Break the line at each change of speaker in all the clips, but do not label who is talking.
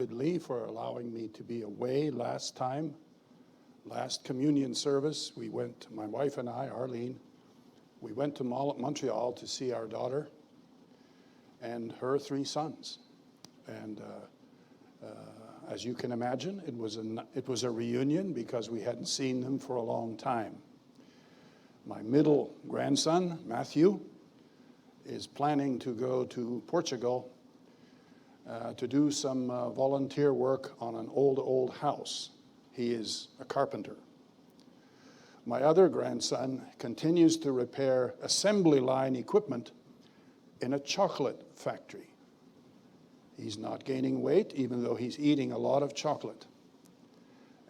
Lee for allowing me to be away last communion service. We went, my wife and I, Arlene, we went to Montreal to see our daughter and her 3 sons. And as you can imagine, it was a reunion because we hadn't seen them for a long time. My middle grandson, Matthew, is planning to go to Portugal to do some volunteer work on an old house. He is a carpenter. My other grandson continues to repair assembly line equipment in a chocolate factory. He's not gaining weight, even though he's eating a lot of chocolate.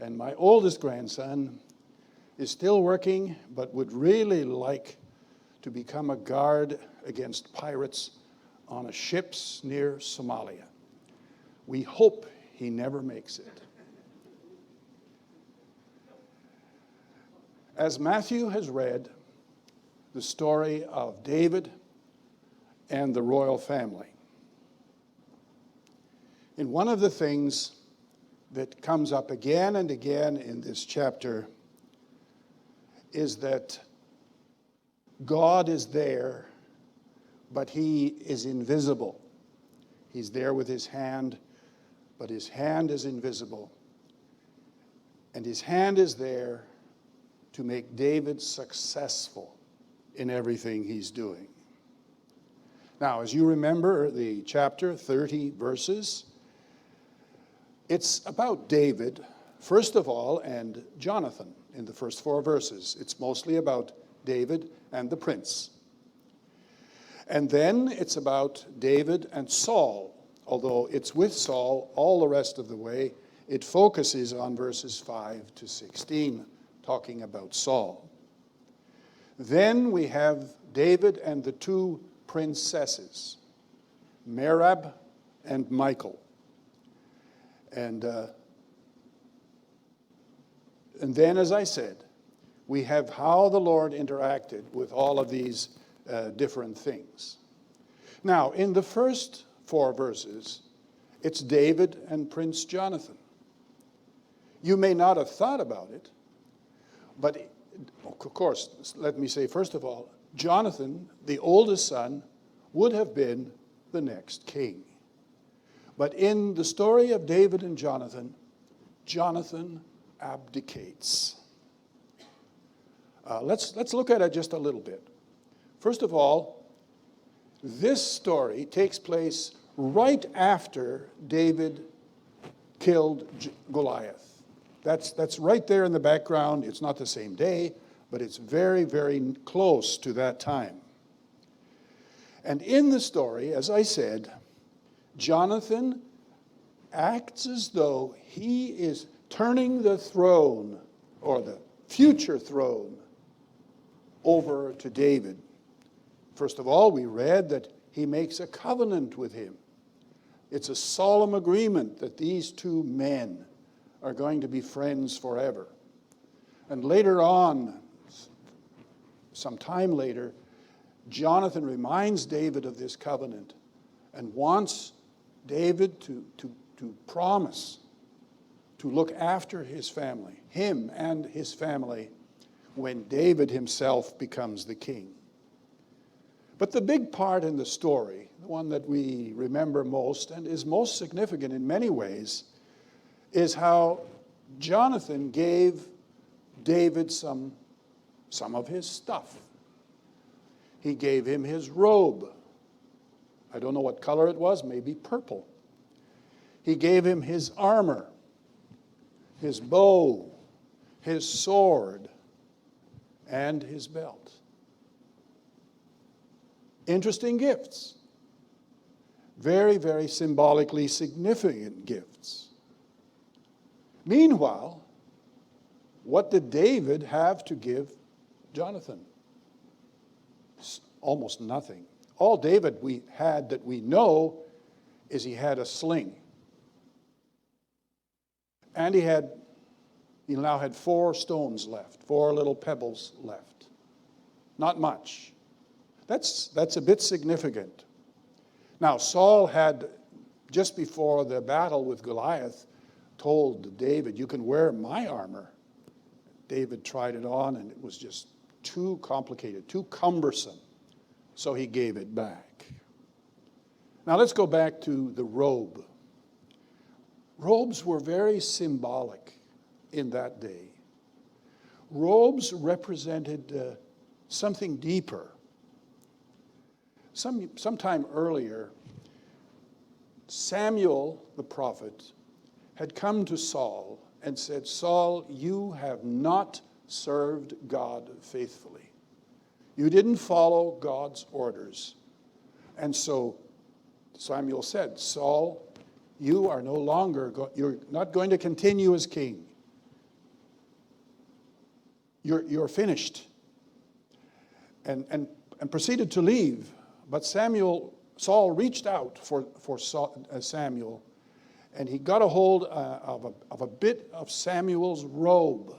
And my oldest grandson is still working, but would really like to become a guard against pirates on a ships near Somalia. We hope he never makes it. As Matthew has read the story of David and the royal family, and one of the things that comes up again and again in this chapter is that God is there, but he is invisible. He's there with his hand, but his hand is invisible. And his hand is there to make David successful in everything he's doing. Now, as you remember the chapter, 30 verses, it's about David, first of all, and Jonathan in the first 4 verses. It's mostly about David and the prince. And then it's about David and Saul. Although it's with Saul all the rest of the way, it focuses on verses 5 to 16, talking about Saul. Then we have David and the 2 princesses, Merab and Michal. And then, as I said, we have how the Lord interacted with all of these different things. Now, in the first 4 verses, it's David and Prince Jonathan. You may not have thought about it, but of course, let me say, first of all, Jonathan, the oldest son, would have been the next king. But in the story of David and Jonathan, Jonathan abdicates. Let's look at it just a little bit. First of all, this story takes place right after David killed Goliath. That's right there in the background. It's not the same day, but it's very, very close to that time. And in the story, as I said, Jonathan acts as though he is turning the throne, or the future throne, over to David. First of all, we read that he makes a covenant with him. It's a solemn agreement that these 2 men are going to be friends forever. And later on, some time later, Jonathan reminds David of this covenant and wants David to promise to look after his family, him and his family, when David himself becomes the king. But the big part in the story, the one that we remember most and is most significant in many ways, is how Jonathan gave David some of his stuff. He gave him his robe. I don't know what color it was, maybe purple. He gave him his armor, his bow, his sword, and his belt. Interesting gifts. Very, very symbolically significant gifts. Meanwhile, what did David have to give Jonathan? Almost nothing. All David had that we know is he had a sling. And he now had 4 stones left, 4 little pebbles left. Not much. That's a bit significant. Now, Saul had just before the battle with Goliath, told David, "You can wear my armor." David tried it on, and it was just too complicated, too cumbersome. So he gave it back. Now let's go back to the robe. Robes were very symbolic in that day. Robes represented something deeper. Sometime earlier, Samuel the prophet had come to Saul and said, "Saul, you have not served God faithfully. You didn't follow God's orders." And so Samuel said, "Saul, you are no longer, you're not going to continue as king. You're finished." And proceeded to leave. But Saul reached out for Samuel, and he got a hold of a bit of Samuel's robe.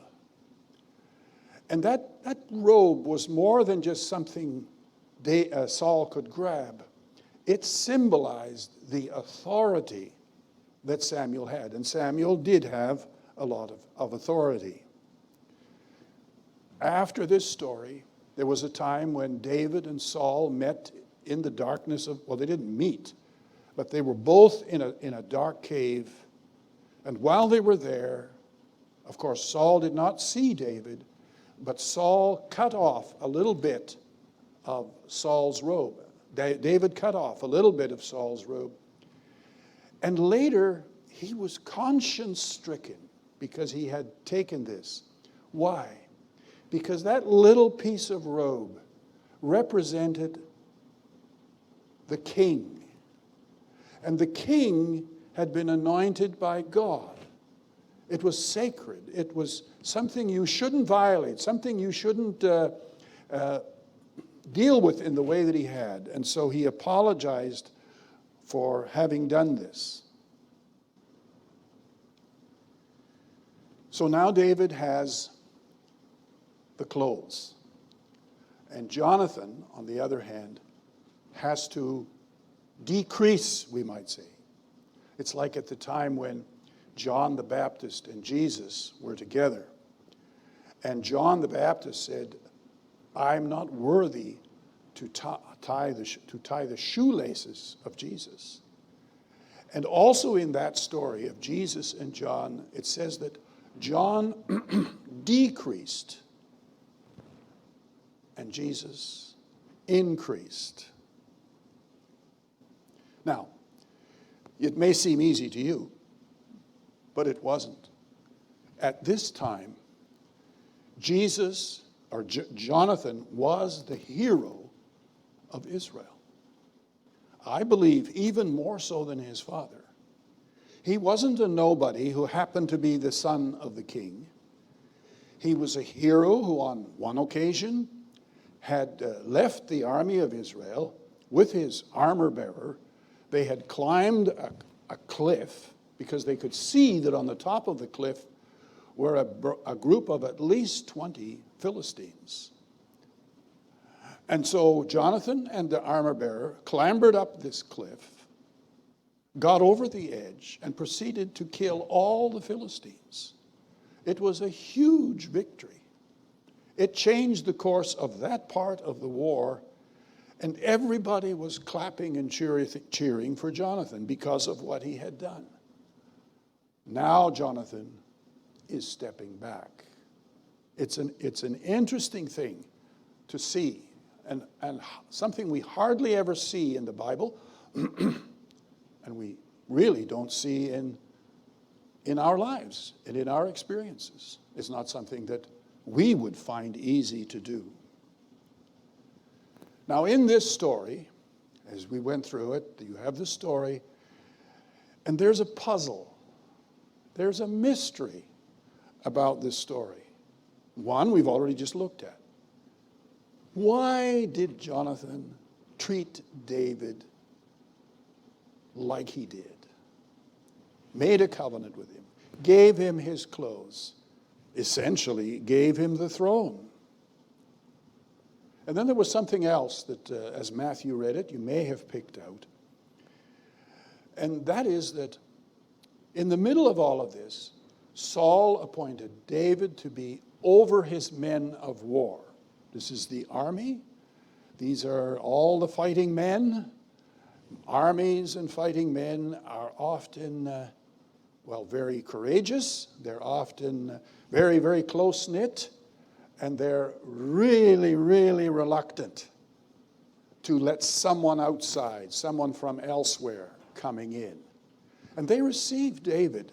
And that robe was more than just something Saul could grab. It symbolized the authority that Samuel had. And Samuel did have a lot of authority. After this story, there was a time when David and Saul met in the darkness of, well, they didn't meet, but they were both in a dark cave. And while they were there, of course, Saul did not see David, but Saul cut off a little bit of Saul's robe. David cut off a little bit of Saul's robe. And later, he was conscience-stricken because he had taken this. Why? Because that little piece of robe represented the king. And the king had been anointed by God. It was sacred. It was something you shouldn't violate, something you shouldn't deal with in the way that he had. And so he apologized for having done this. So now David has the clothes. And Jonathan, on the other hand, has to decrease, we might say. It's like at the time when John the Baptist and Jesus were together. And John the Baptist said, "I'm not worthy to tie the shoelaces of Jesus." And also in that story of Jesus and John, it says that John decreased and Jesus increased. Now, it may seem easy to you, but it wasn't. At this time, Jonathan was the hero of Israel. I believe even more so than his father. He wasn't a nobody who happened to be the son of the king. He was a hero who on one occasion had left the army of Israel with his armor bearer. They had climbed a cliff because they could see that on the top of the cliff were a group of at least 20 Philistines. And so Jonathan and the armor bearer clambered up this cliff, got over the edge, and proceeded to kill all the Philistines. It was a huge victory. It changed the course of that part of the war, and everybody was clapping and cheering for Jonathan because of what he had done. Now Jonathan is stepping back. It's an interesting thing to see, and something we hardly ever see in the Bible, and we really don't see in our lives and in our experiences. It's not something that we would find easy to do. Now, in this story, as we went through it, you have the story, and there's a puzzle. There's a mystery about this story. One we've already just looked at. Why did Jonathan treat David like he did? Made a covenant with him, gave him his clothes, essentially gave him the throne. And then there was something else that, as Matthew read it, you may have picked out. And that is that in the middle of all of this, Saul appointed David to be over his men of war. This is the army. These are all the fighting men. Armies and fighting men are often, very courageous. They're often very, very close-knit. And they're really, really reluctant to let someone outside, someone from elsewhere coming in. And they received David.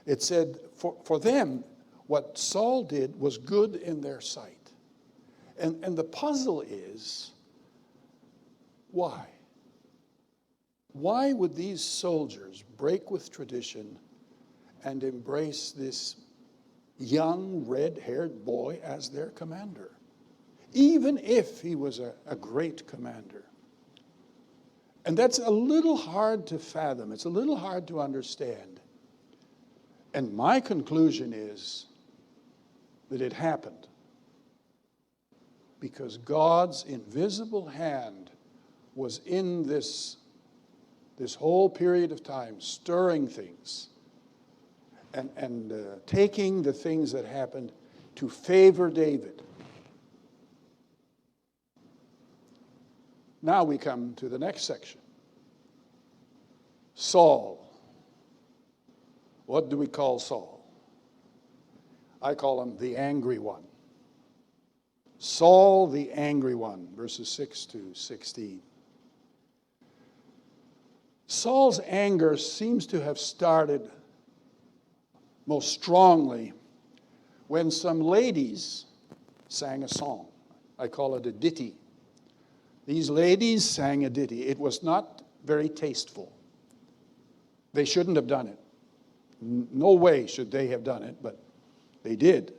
It said, for them, what Saul did was good in their sight. And the puzzle is, why? Why would these soldiers break with tradition and embrace this young, red-haired boy as their commander, even if he was a great commander? And that's a little hard to fathom. It's a little hard to understand. And my conclusion is that it happened because God's invisible hand was in this whole period of time, stirring things and taking the things that happened to favor David. Now we come to the next section. Saul. What do we call Saul? I call him the angry one. Saul the angry one, verses 6 to 16. Saul's anger seems to have started most strongly when some ladies sang a song. I call it a ditty. These ladies sang a ditty. It was not very tasteful. They shouldn't have done it. No way should they have done it, but they did.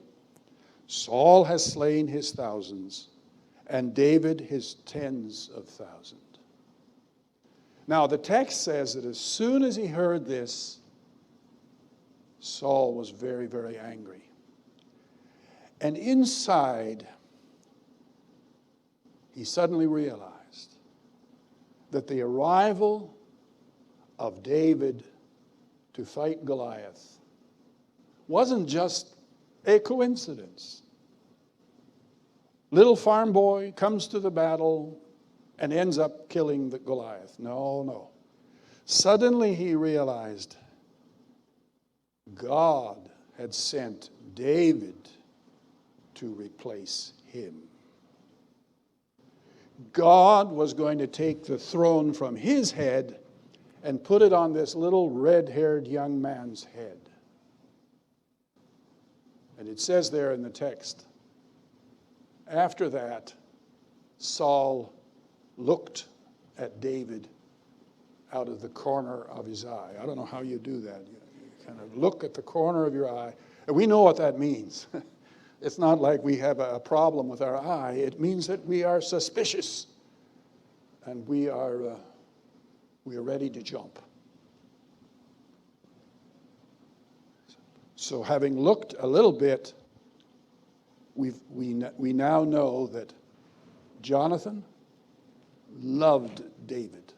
Saul has slain his thousands, and David his tens of thousands. Now, the text says that as soon as he heard this, Saul was very, very angry. And inside, he suddenly realized that the arrival of David to fight Goliath wasn't just a coincidence. Little farm boy comes to the battle and ends up killing the Goliath. No. Suddenly he realized God had sent David to replace him. God was going to take the throne from his head and put it on this little red-haired young man's head. And it says there in the text, after that, Saul looked at David out of the corner of his eye. I don't know how you do that. You kind of look at the corner of your eye. And we know what that means. It's not like we have a problem with our eye. It means that we are suspicious. And we are ready to jump. So having looked a little bit, we now know that Jonathan loved David.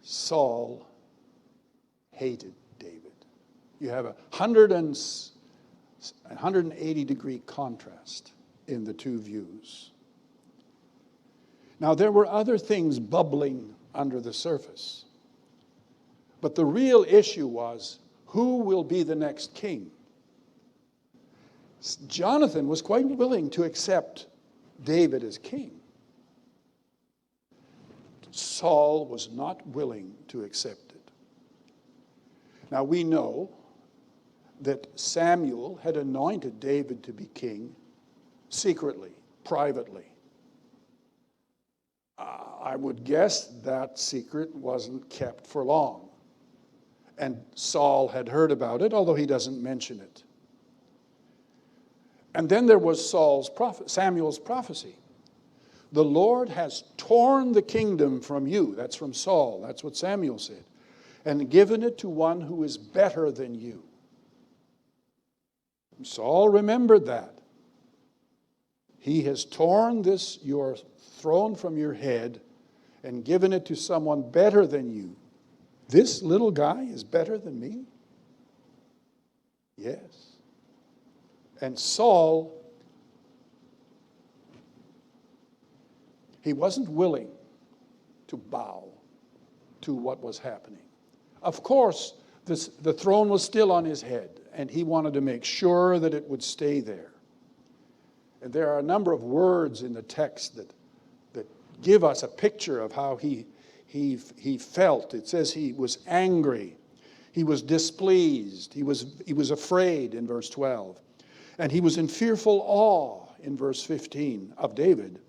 Saul hated David. You have a 180-degree contrast in the two views. Now, there were other things bubbling under the surface. But the real issue was, who will be the next king? Jonathan was quite willing to accept David as king. Saul was not willing to accept it. Now we know that Samuel had anointed David to be king secretly, privately. I would guess that secret wasn't kept for long. And Saul had heard about it, although he doesn't mention it. And then there was Samuel's prophecy. The Lord has torn the kingdom from you. That's from Saul. That's what Samuel said. And given it to one who is better than you. And Saul remembered that. He has torn your throne from your head and given it to someone better than you. This little guy is better than me? Yes. And Saul, he wasn't willing to bow to what was happening. Of course, the throne was still on his head, and he wanted to make sure that it would stay there. And there are a number of words in the text that give us a picture of how he felt. It says he was angry, he was displeased, he was afraid in verse 12, and he was in fearful awe in verse 15 of David.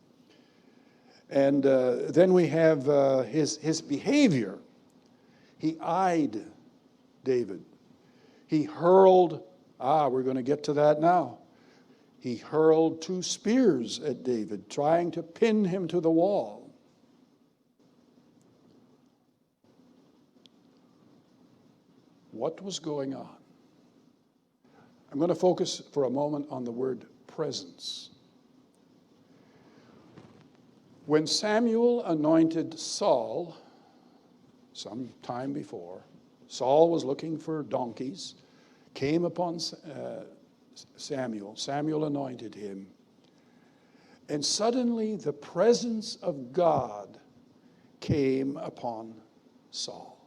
And then we have his behavior. He eyed David. He hurled, we're going to get to that now. He hurled 2 spears at David, trying to pin him to the wall. What was going on? I'm going to focus for a moment on the word presence. When Samuel anointed Saul, some time before, Saul was looking for donkeys, came upon Samuel. Samuel anointed him. And suddenly the presence of God came upon Saul.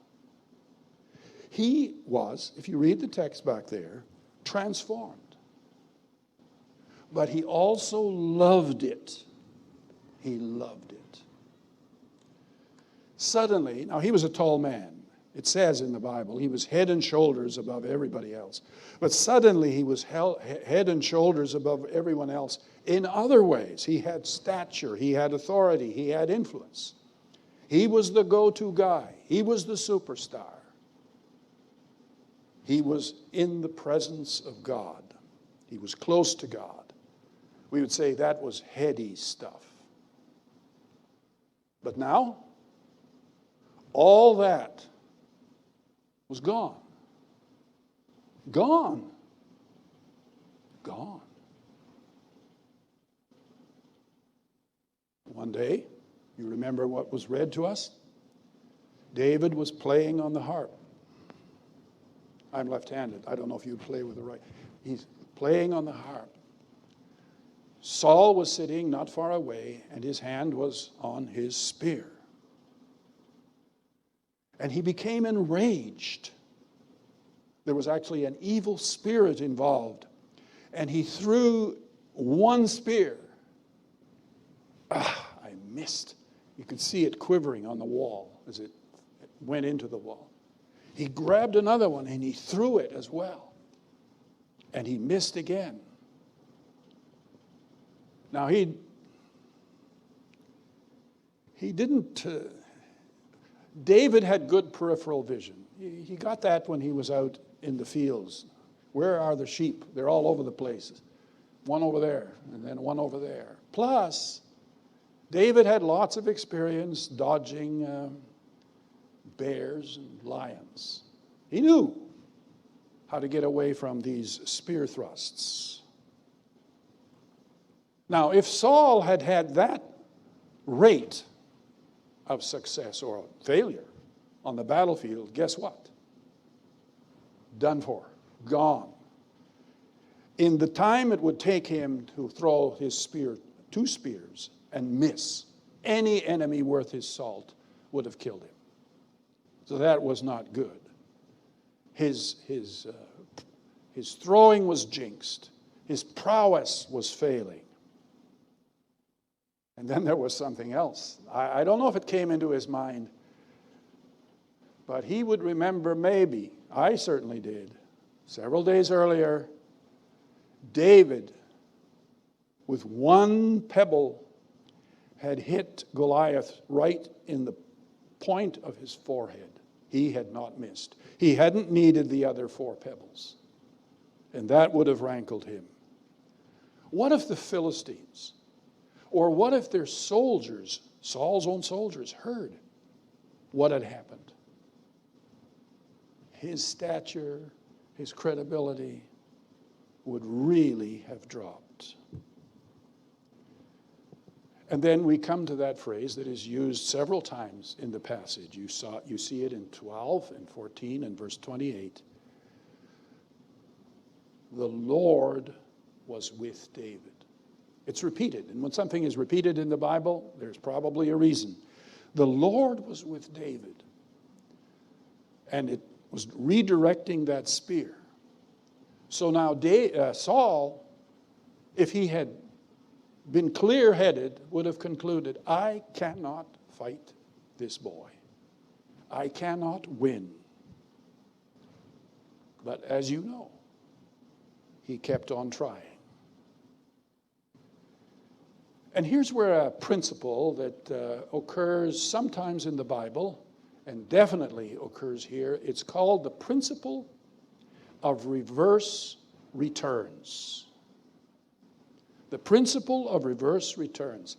He was, if you read the text back there, transformed. But he also loved it. He loved it. Suddenly, now he was a tall man. It says in the Bible, he was head and shoulders above everybody else. But suddenly he was head and shoulders above everyone else in other ways. He had stature, he had authority, he had influence. He was the go-to guy. He was the superstar. He was in the presence of God. He was close to God. We would say that was heady stuff. But now, all that was gone. Gone. Gone. One day, you remember what was read to us? David was playing on the harp. I'm left-handed. I don't know if you play with the right. He's playing on the harp. Saul was sitting not far away, and his hand was on his spear. And he became enraged. There was actually an evil spirit involved. And he threw one spear. I missed. You could see it quivering on the wall as it went into the wall. He grabbed another one and he threw it as well. And he missed again. Now he didn't... David had good peripheral vision. He got that when he was out in the fields. Where are the sheep? They're all over the place. One over there, and then one over there. Plus, David had lots of experience dodging bears and lions. He knew how to get away from these spear thrusts. Now, if Saul had had that rate of success or failure on the battlefield, guess what? Done for. Gone. In the time it would take him to throw his spear, 2 spears, and miss, any enemy worth his salt would have killed him. So that was not good. His throwing was jinxed. His prowess was failing. And then there was something else. I don't know if it came into his mind, but he would remember maybe, I certainly did, several days earlier, David, with one pebble, had hit Goliath right in the point of his forehead. He had not missed. He hadn't needed the other 4 pebbles. And that would have rankled him. What if the Philistines, or what if their soldiers, Saul's own soldiers, heard what had happened? His stature, his credibility would really have dropped. And then we come to that phrase that is used several times in the passage. You see it in 12 and 14 and verse 28. The Lord was with David. It's repeated. And when something is repeated in the Bible, there's probably a reason. The Lord was with David. And it was redirecting that spear. So now Saul, if he had been clear-headed, would have concluded, I cannot fight this boy. I cannot win. But as you know, he kept on trying. And here's where a principle that occurs sometimes in the Bible, and definitely occurs here, it's called the principle of reverse returns. The principle of reverse returns.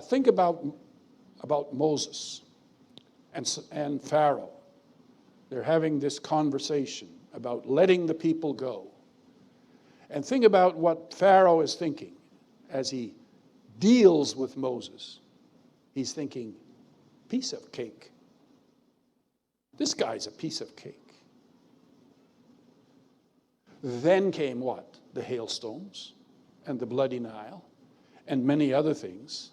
Think about Moses and Pharaoh. They're having this conversation about letting the people go. And think about what Pharaoh is thinking as he deals with Moses. He's thinking, piece of cake. This guy's a piece of cake. Then came what? The hailstones and the bloody Nile and many other things.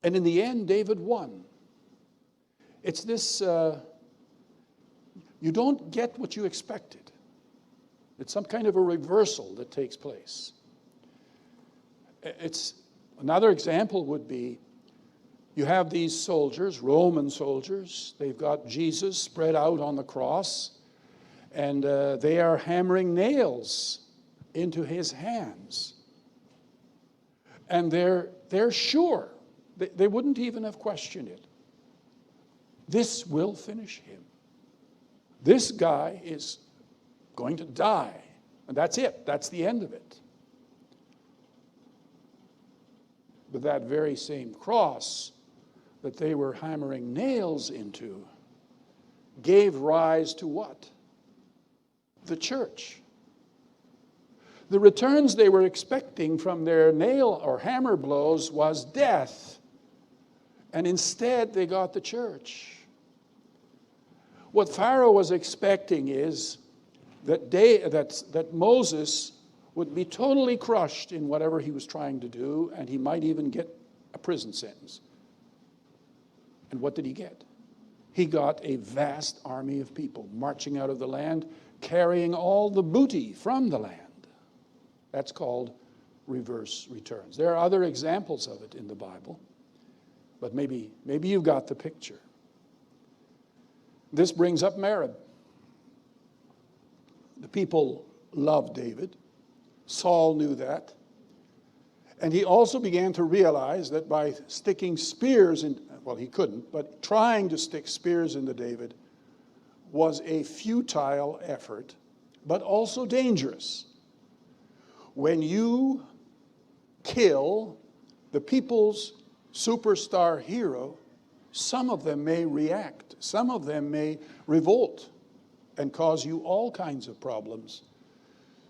And in the end, David won. It's this, you don't get what you expected. It's some kind of a reversal that takes place. It's another example would be, you have these soldiers, Roman soldiers, they've got Jesus spread out on the cross, and they are hammering nails into his hands. And they're sure, they wouldn't even have questioned it. This will finish him. This guy is going to die. And that's it. That's the end of it. But that very same cross that they were hammering nails into gave rise to what? The church. The returns they were expecting from their nail or hammer blows was death. And instead they got the church. What Pharaoh was expecting is that Moses would be totally crushed in whatever he was trying to do, and he might even get a prison sentence. And what did he get? He got a vast army of people marching out of the land, carrying all the booty from the land. That's called reverse returns. There are other examples of it in the Bible, but maybe you've got the picture. This brings up Merib. The people loved David. Saul knew that. And he also began to realize that by sticking spears in, well, he couldn't, but trying to stick spears into David was a futile effort, but also dangerous. When you kill the people's superstar hero, some of them may react. Some of them may revolt and cause you all kinds of problems.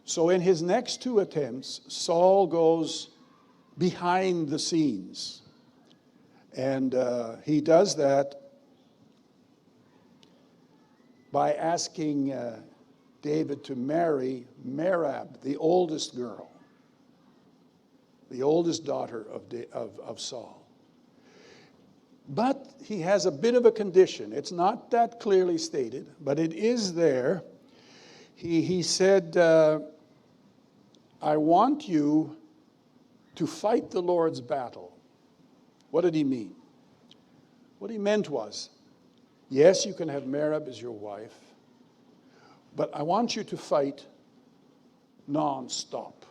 So in his next two attempts, Saul goes behind the scenes. And he does that by asking David to marry Merab, the oldest girl, the oldest daughter of Saul. But he has a bit of a condition. It's not that clearly stated, but it is there. He said, I want you to fight the Lord's battle. What did he mean? What he meant was, yes, you can have Merab as your wife, but I want you to fight non-stop.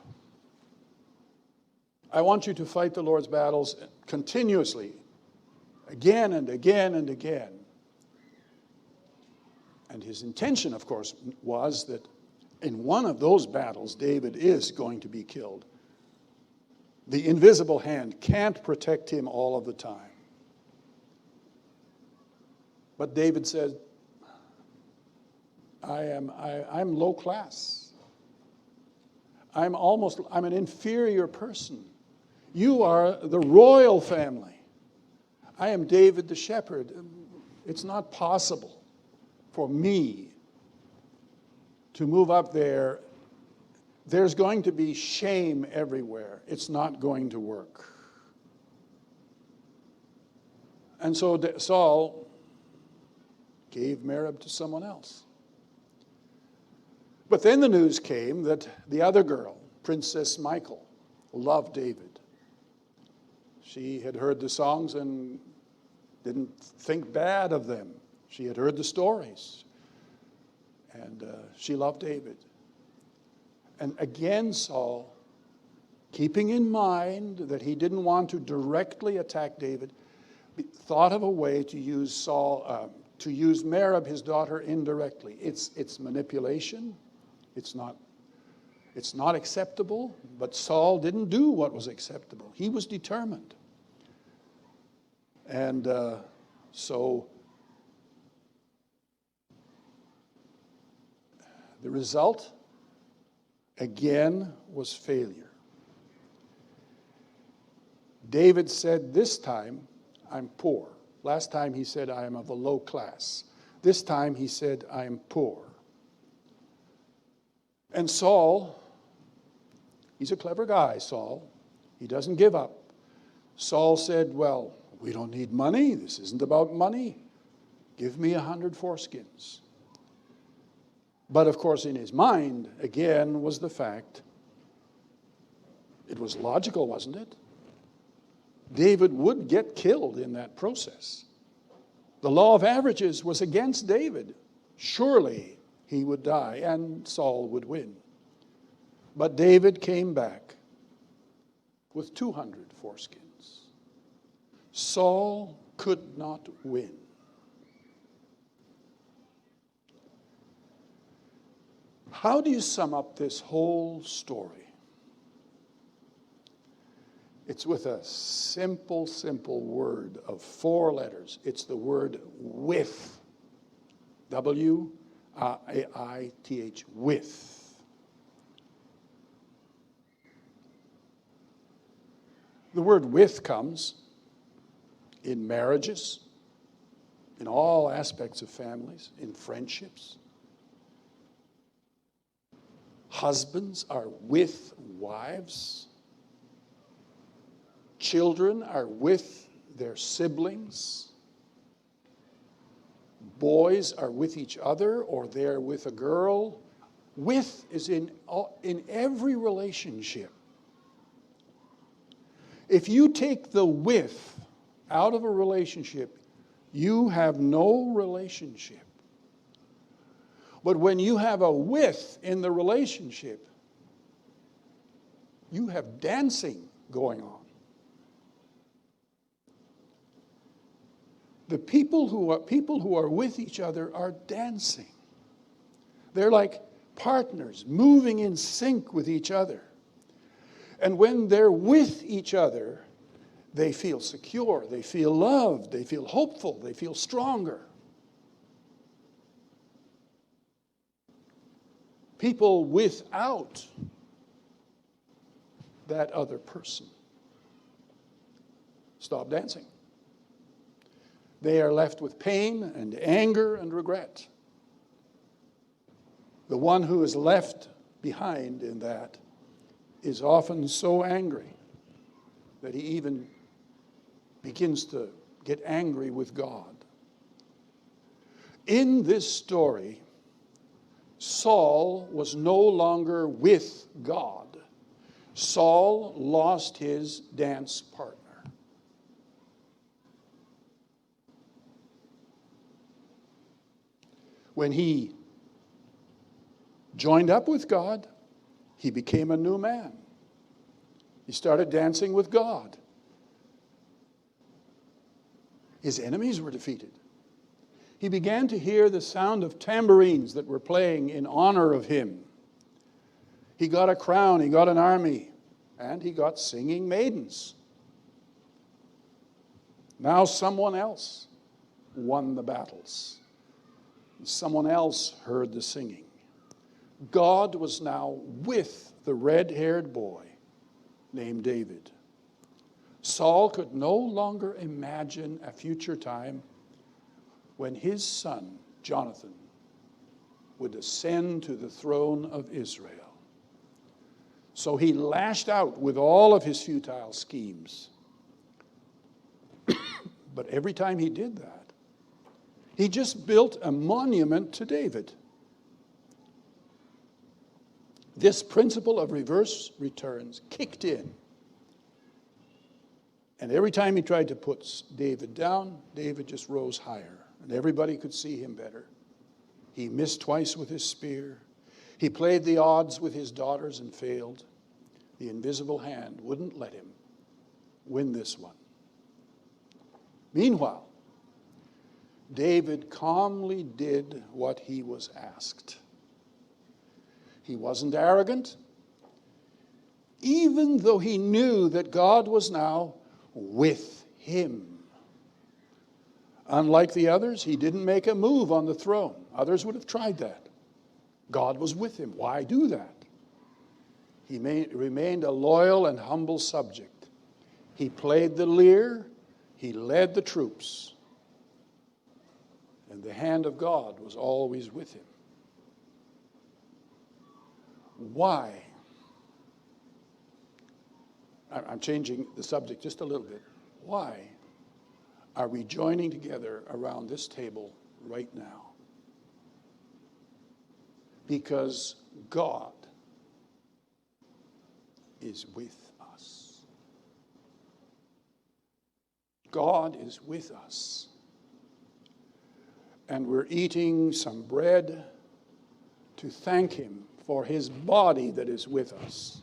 I want you to fight the Lord's battles continuously, again and again and again. And his intention, of course, was that in one of those battles, David is going to be killed. The invisible hand can't protect him all of the time. But David said, I'm low class. I'm an inferior person. You are the royal family. I am David the shepherd. It's not possible for me to move up there. There's going to be shame everywhere. It's not going to work. And so Saul gave Merab to someone else. But then the news came that the other girl, Princess Michal, loved David. She had heard the songs and didn't think bad of them. She had heard the stories. And she loved David. And again, Saul, keeping in mind that he didn't want to directly attack David, thought of a way to use Merab, his daughter, indirectly. It's manipulation. It's not acceptable. But Saul didn't do what was acceptable. He was determined. And so the result, again, was failure. David said, this time, I'm poor. Last time he said, I am of a low class. This time he said, I am poor. And Saul, he's a clever guy, Saul. He doesn't give up. Saul said, well, we don't need money. This isn't about money. Give me 100 foreskins. But of course, in his mind, again, was the fact, it was logical, wasn't it? David would get killed in that process. The law of averages was against David. Surely he would die and Saul would win. But David came back with 200 foreskins. Saul could not win. How do you sum up this whole story? It's with a simple word of 4 letters. It's the word with. W-I-I-T-H, with. The word with comes in marriages, in all aspects of families, in friendships. Husbands are with wives. Children are with their siblings. Boys are with each other, or they're with a girl. With is in every relationship. If you take the with out of a relationship, you have no relationship. But when you have a with in the relationship, you have dancing going on. The people who are with each other are dancing. They're like partners, moving in sync with each other. And when they're with each other, they feel secure, they feel loved, they feel hopeful, they feel stronger. People without that other person stop dancing. They are left with pain and anger and regret. The one who is left behind in that is often so angry that he even begins to get angry with God. In this story, Saul was no longer with God. Saul lost his dance partner. When he joined up with God, he became a new man. He started dancing with God. His enemies were defeated. He began to hear the sound of tambourines that were playing in honor of him. He got a crown, he got an army, and he got singing maidens. Now someone else won the battles. Someone else heard the singing. God was now with the red-haired boy named David. Saul could no longer imagine a future time when his son, Jonathan, would ascend to the throne of Israel. So he lashed out with all of his futile schemes. But every time he did that, he just built a monument to David. This principle of reverse returns kicked in. And every time he tried to put David down, David just rose higher. And everybody could see him better. He missed twice with his spear. He played the odds with his daughters and failed. The invisible hand wouldn't let him win this one. Meanwhile, David calmly did what he was asked. He wasn't arrogant, even though he knew that God was now with him. Unlike the others, he didn't make a move on the throne. Others would have tried that. God was with him. Why do that? He remained a loyal and humble subject. He played the lyre. He led the troops. And the hand of God was always with him. Why? I'm changing the subject just a little bit. Why are we joining together around this table right now? Because God is with us. God is with us. And we're eating some bread to thank him for his body that is with us.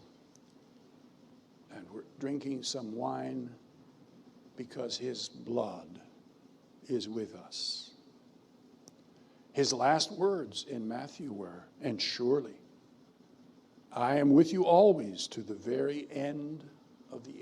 And we're drinking some wine because his blood is with us. His last words in Matthew were, "And surely I am with you always to the very end of the